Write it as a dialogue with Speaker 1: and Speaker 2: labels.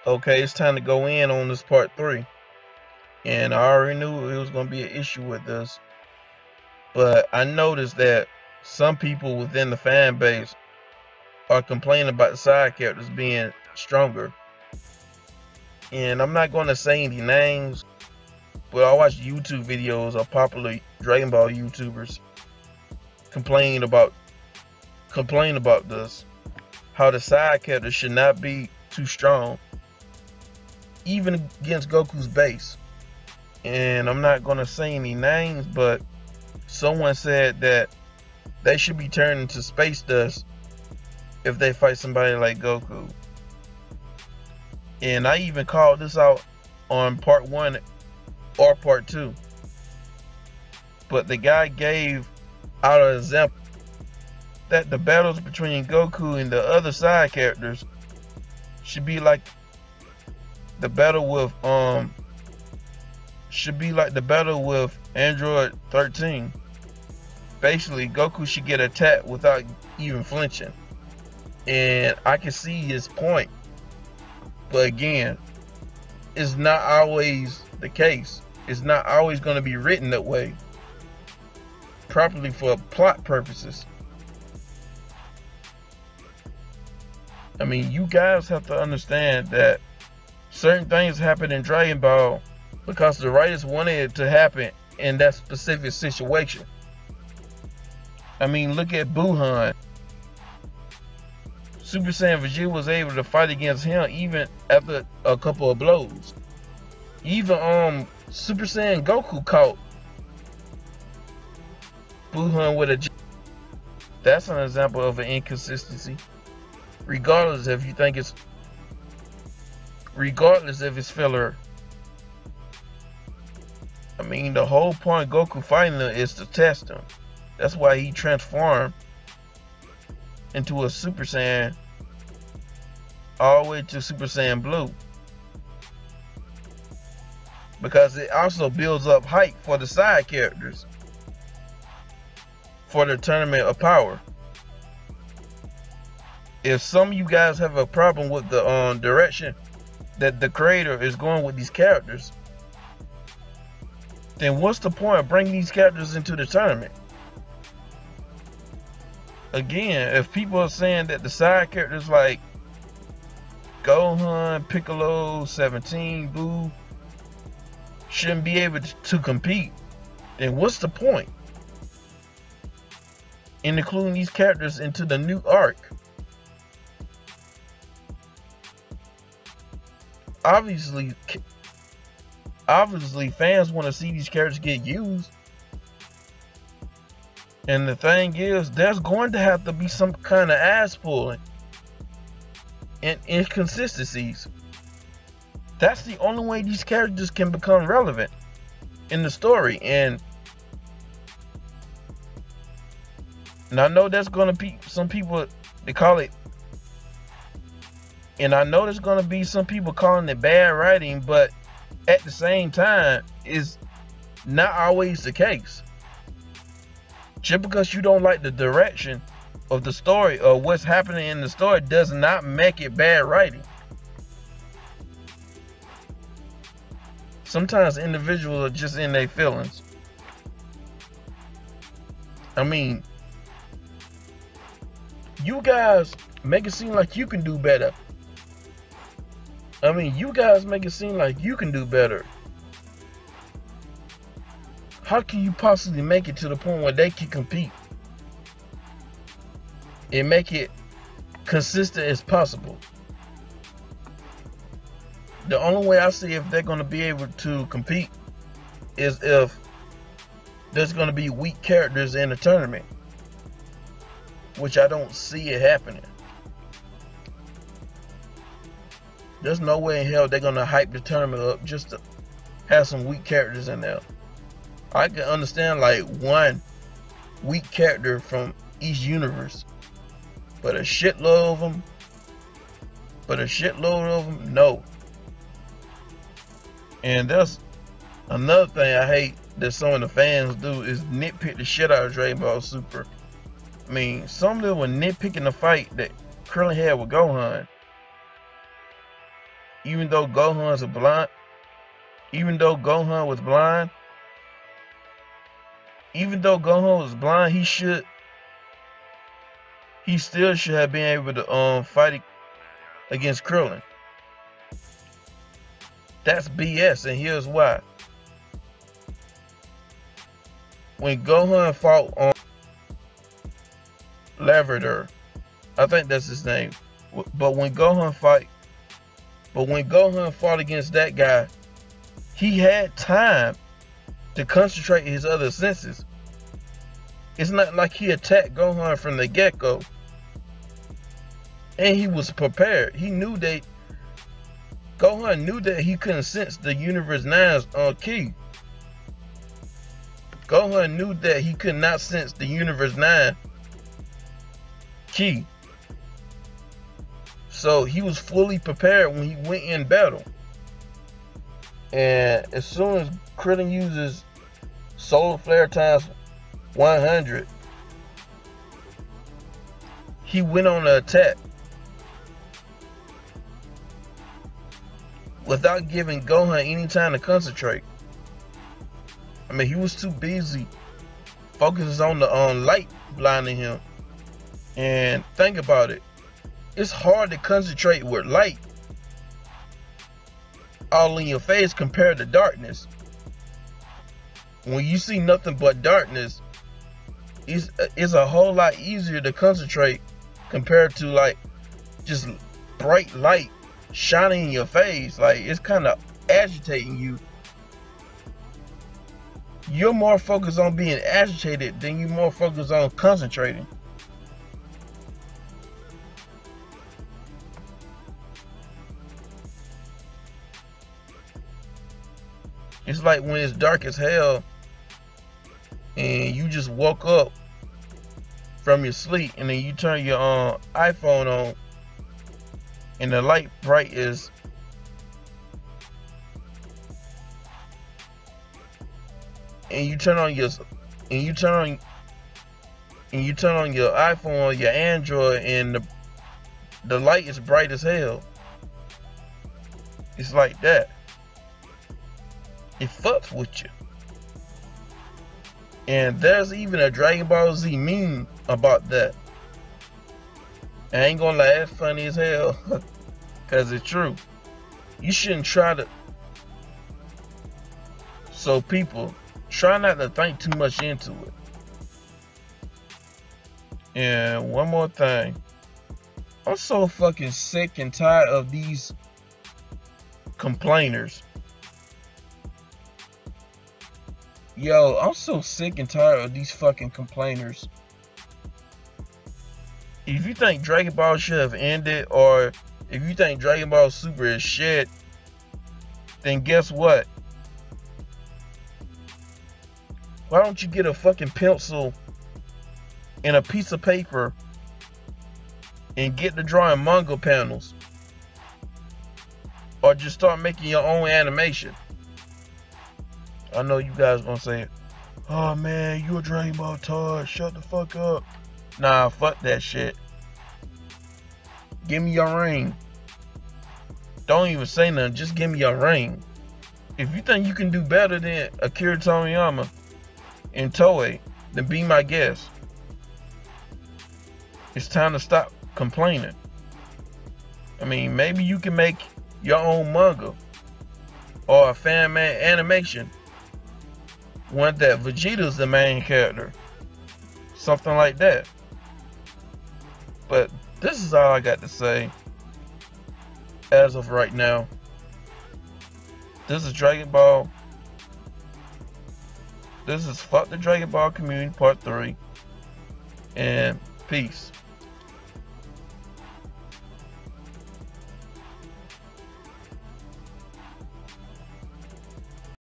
Speaker 1: Okay, it's time to go in on this part 3. And I already knew it was going to be an issue with this. But I noticed that some people within the fan base are complaining about the side characters being stronger. And I'm not going to say any names, but I watch YouTube videos of popular Dragon Ball YouTubers complaining about this. How the side characters should not be too strong, even against Goku's base. And I'm not going to say any names, but someone said that they should be turned into space dust if they fight somebody like Goku. And I even called this out on part 1 or part 2. But the guy gave out an example that the battles between Goku and the other side characters should be like the battle with Android 13. Basically, Goku should get attacked without even flinching. And I can see his point. But again, it's not always the case. It's not always going to be written that way properly for plot purposes. I mean, you guys have to understand that certain things happen in Dragon Ball because the writers wanted it to happen in that specific situation. I mean, look at Buhan. Super Saiyan Vegeta was able to fight against him even after a couple of blows. Even Super Saiyan Goku caught Buhan with a. That's an example of an inconsistency. Regardless if it's filler. I mean, the whole point of Goku fighting him is to test him. That's why he transformed into a Super Saiyan all the way to Super Saiyan Blue. Because it also builds up hype for the side characters for the tournament of power. If some of you guys have a problem with the direction that the creator is going with these characters, then what's the point of bringing these characters into the tournament? Again, if people are saying that the side characters like Gohan, Piccolo, 17, Buu shouldn't be able to compete, then what's the point in including these characters into the new arc? Obviously fans want to see these characters get used. And the thing is, there's going to have to be some kind of ass pulling and inconsistencies. That's the only way these characters can become relevant in the story. And I know there's going to be some people, they call it, and I know there's going to be some people calling it bad writing, but at the same time, it's not always the case. Just because you don't like the direction of the story or what's happening in the story does not make it bad writing. Sometimes individuals are just in their feelings. I mean, you guys make it seem like you can do better. How can you possibly make it to the point where they can compete and make it consistent as possible? The only way I see if they're going to be able to compete is if there's going to be weak characters in the tournament, which I don't see it happening. There's no way in hell they're going to hype the tournament up just to have some weak characters in there. I can understand like one weak character from each universe, but a shitload of them, no. And that's another thing I hate that some of the fans do, is nitpick the shit out of Dragon Ball Super. I mean, some of them were nitpicking the fight that Krillin had with Gohan. even though Gohan's blind, even though Gohan was blind, he still should have been able to fight against Krillin. That's BS, and here's why. When Gohan fought on Lavender, I think that's his name. But when Gohan fought against that guy, he had time to concentrate his other senses. It's not like he attacked Gohan from the get-go. And he was prepared. Gohan knew that he couldn't sense the Universe 9's ki. Gohan knew that he could not sense the Universe 9 ki. So he was fully prepared when he went in battle. And as soon as Krillin uses Solar Flare times 100, he went on the attack without giving Gohan any time to concentrate. I mean, he was too busy focusing on the light blinding him. And think about it. It's hard to concentrate with light all in your face compared to darkness. When you see nothing but darkness, it's a whole lot easier to concentrate compared to like just bright light shining in your face. Like, it's kind of agitating you. You're more focused on being agitated than you're more focused on concentrating. It's like when it's dark as hell and you just woke up from your sleep and then you turn your iPhone on and the light bright is and you turn on your iPhone or your Android and the light is bright as hell. It's like that. It fucks with you. And there's even a Dragon Ball Z meme about that. I ain't gonna lie, it's funny as hell. Cause it's true. You shouldn't try to. So people, try not to think too much into it. And one more thing. I'm so fucking sick and tired of these complainers. Yo, I'm so sick and tired of these fucking complainers. If you think Dragon Ball should have ended, or if you think Dragon Ball Super is shit, then guess what? Why don't you get a fucking pencil and a piece of paper and get to drawing manga panels? Or just start making your own animation. I know you guys gonna say, oh man, you a Dragon Ball tard, shut the fuck up. Nah, fuck that shit. Give me your ring. Don't even say nothing, just give me your ring. If you think you can do better than Akira Toriyama and Toei, then be my guest. It's time to stop complaining. I mean, maybe you can make your own manga or a fan made animation. One that Vegeta's the main character. Something like that. But this is all I got to say as of right now. This is Dragon Ball. This is Fuck the Dragon Ball Community Part 3. And peace.